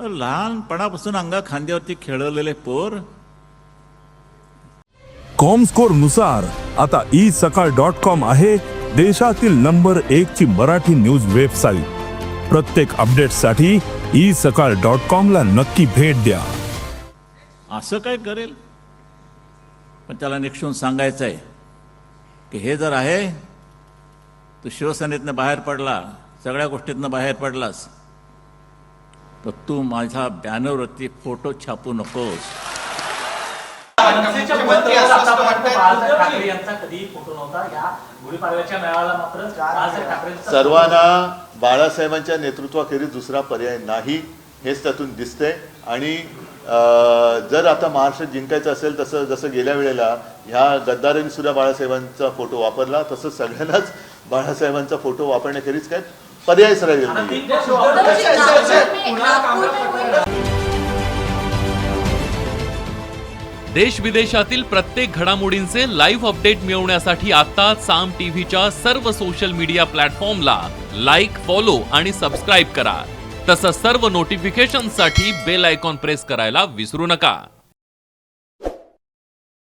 लहानपणापासून अंगा खांद्यावरती खेळवलेले पोर. कॉमस्कोर नुसार आता isakal.com आहे देशातील नंबर 1 ची मराठी न्यूज वेबसाईट. प्रत्येक अपडेटसाठी isakal.com ला नक्की भेट द्या. असं काय करेल, पण त्याला निक्षून सांगायचं आहे की हे जर आहे तू शिवसेनेतनं बाहेर पडला, सगळ्या गोष्टीतनं बाहेर पडलास, तर तू माझ्या बॅनरवरती फोटो छापू नकोस. सर्वांना बाळासाहेबांच्या नेतृत्वाखेरीज दुसरा पर्याय नाही हेच त्यातून दिसतंय. आणि जर आता महाराष्ट्र जिंकायचं असेल तसं जसं गेल्या वेळेला ह्या गद्दारांनी सुद्धा बाळासाहेबांचा फोटो वापरला, तसं सगळ्यांनाच बाळासाहेबांचा फोटो वापरण्याखेरीज काय पर्यायच राहिलेला नाही. देश विदेशातील प्रत्येक घडामोडींचे लाईव्ह अपडेट मिळवण्यासाठी आता साम टीव्हीच्या सर्व सोशल मीडिया प्लॅटफॉर्मला लाईक, फॉलो आणि सबस्क्राईब करा. तसंच सर्व नोटिफिकेशनसाठी बेल आयकॉन प्रेस करायला विसरू नका.